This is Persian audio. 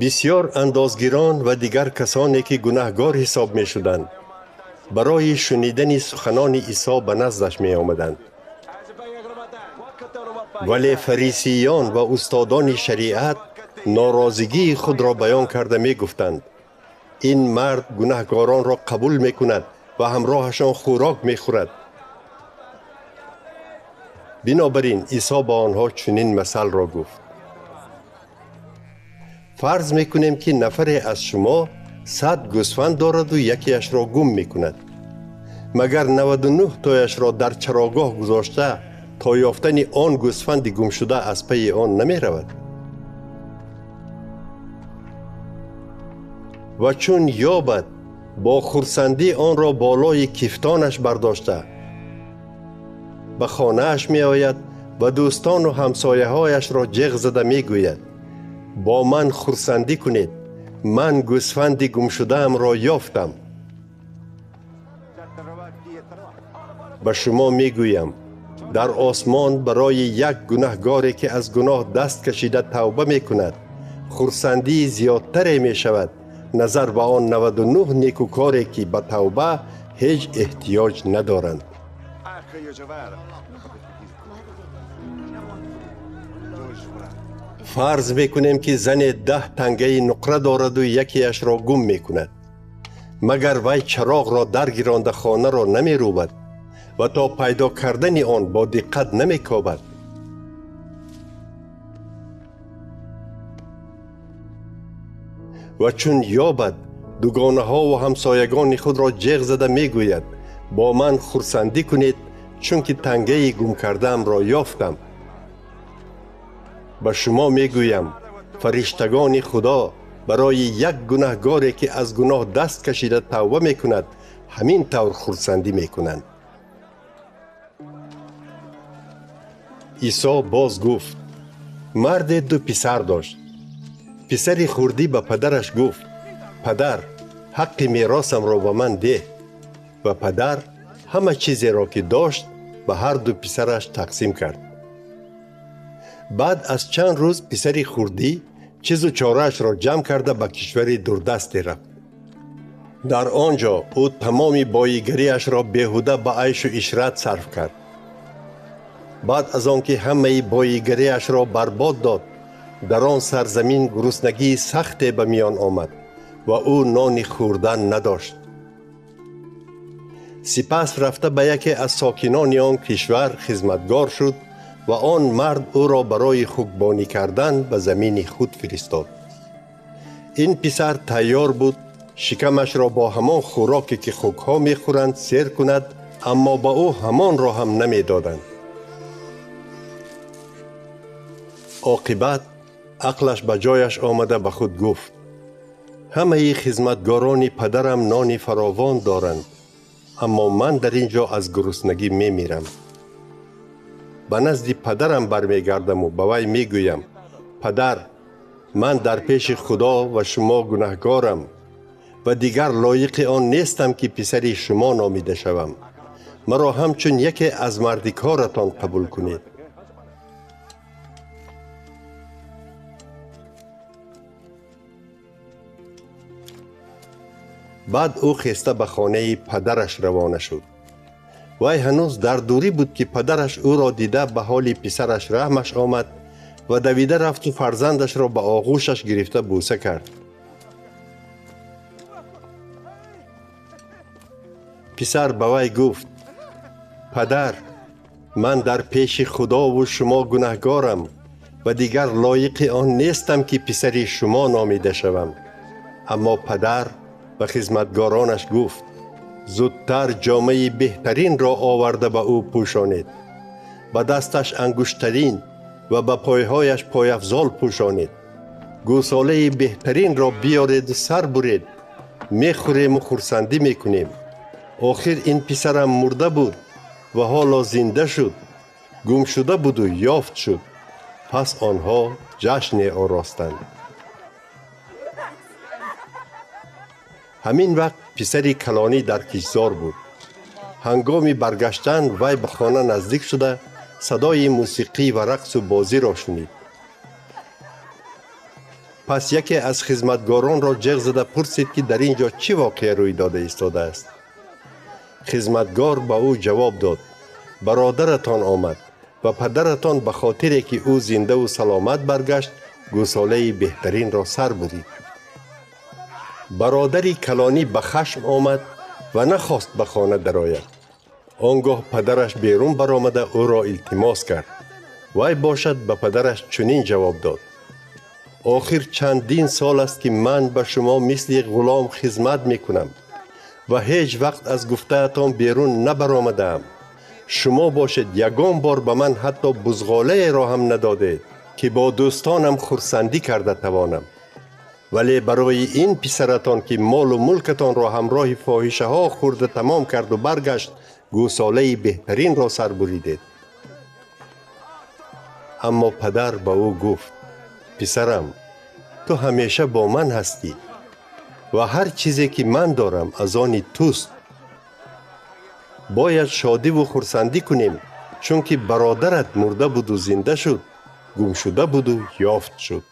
بسیار اندازگیران و دیگر کسانی که گناهگار حساب می شدند برای شنیدن سخنان عیسی به نزدش می آمدند. ولی فریسیان و استادان شریعت ناراضگی خود را بیان کرده می گفتند این مرد گناهگاران را قبول می کند و همراهشان خوراک می خورد. بنابراین عیسی با آنها چنین مثل را گفت: فرض می کنیم که نفری از شما 100 گوسفند دارد و یکیش را گم می کند. مگر 99 تایش را در چراگاه گذاشته تا یافتن آن گوسفند گم شده از پی آن نمی رود؟ و چون یابد با خرسندی آن را بالای کفتانش برداشته به خانه اش می آید و دوستان و همسایه هایش را جغ زده می گوید با من خرسندی کنید، من گوسفند گم شده ام را یافتم. به شما می گویم در آسمان برای یک گناهگاری که از گناه دست کشیده توبه می کند خرسندی زیادتر می شود نظر به آن 99 نیکوکاری که به توبه هیچ احتیاج ندارند. فرض میکنیم که زن 10 تنگه نقره دارد و یکیش را گم میکند. مگر وی چراغ را درگیرانده خانه را نمی روبد و تا پیدا کردن آن با دقت نمی کابد؟ و چون یابد دوگانه ها و همسایگان خود را جغ زده می گوید با من خرسندی کنید چون که تنگه گم کردم را یافتم. به شما می گویم فرشتگان خدا برای یک گناهگاری که از گناه دست کشیده توبه می کند همین طور خرسندی می کنند. عیسی باز گفت: مرد 2 پسر داشت. پسر خردی به پدرش گفت: پدر، حق میراثم را به من ده. و پدر همه چیزی را که داشت به هر 2 پسرش تقسیم کرد. بعد از چند روز پسر خردی چیز و چاره‌اش را جمع کرده به کشور دوردستی رفت. در آنجا او تمام بایگریش را بیهوده به عیش و عشرت صرف کرد. بعد از آنکه همه بایگریش را برباد داد در آن سرزمین گرسنگی سختی به میان آمد و او نان خوردن نداشت. سپس رفته به یکی از ساکنان آن کشور خدمتگار شد و آن مرد او را برای خوکبانی کردن به زمین خود فرستاد. این پسر تیار بود شکمش را با همان خوراکی که خوکها می خورند سیر کند، اما با او همان را هم نمی دادند. عاقبت عقلش به جایش آمده به خود گفت: همه خدمتگاران پدرم نان فراوان دارند، اما من در اینجا از گرسنگی می میرم. به نزد پدرم برمی گردم و به وی می گویم: پدر، من در پیش خدا و شما گناهگارم و دیگر لایق آن نیستم که پسر شما نامیده شوم. مرا همچون یکی از مردکارتان قبول کنید. بعد او خسته به خانه پدرش روانه شد. وی هنوز در دوری بود که پدرش او را دیده به حال پسرش رحمش آمد و دویده رفت و فرزندش را به آغوشش گرفته بوسه کرد. پسر به وی گفت: پدر، من در پیش خدا و شما گناهگارم و دیگر لایق آن نیستم که پسر شما نامیده شوم. اما پدر به خدمتگارانش گفت: زودتر جامه بهترین را آورده به او پوشانید، به دستش انگشترین و به پایهایش پایافزال پوشانید. گوساله بهترین را بیارید و سر برید، میخوریم و خرسندی میکنیم. آخر این پسرم مرده بود و حالا زنده شد، گم شده بود و یافت شد. پس آنها جشن آراستند. همین وقت پسری کلانی در کشتزار بود. هنگام برگشتن وی به خانه نزدیک شده صدای موسیقی و رقص و بازی را شنید. پس یکی از خدمتگاران را جغ زده پرسید که در اینجا چی واقعه روی داده ایستاده است. خدمتگار به او جواب داد: برادرتان آمد و پدرتان به خاطر که او زنده و سلامت برگشت گوساله بهترین را سر برید. برادری کلانی به خشم آمد و نخواست به خانه درآید. آنگاه پدرش بیرون برآمده او را التماس کرد. وی باشد به پدرش چنین جواب داد: آخر چندین سال است که من به شما مثل یک غلام خدمت میکنم و هیچ وقت از گفته‌تان بیرون نبرآمده‌ام. شما باشد یگان بار به من حتی بزغاله را هم ندادید که با دوستانم خرسندی کرده توانم. ولی برای این پسرتان که مال و ملکتان را همراه فاحشه ها خورده تمام کرد و برگشت گوساله بهترین را سر بریدید. اما پدر به او گفت: پسرم، تو همیشه با من هستی و هر چیزی که من دارم از آن توست. باید شادی و خرسندی کنیم، چون که برادرت مرده بود و زنده شد، گم شده بود و یافت شد.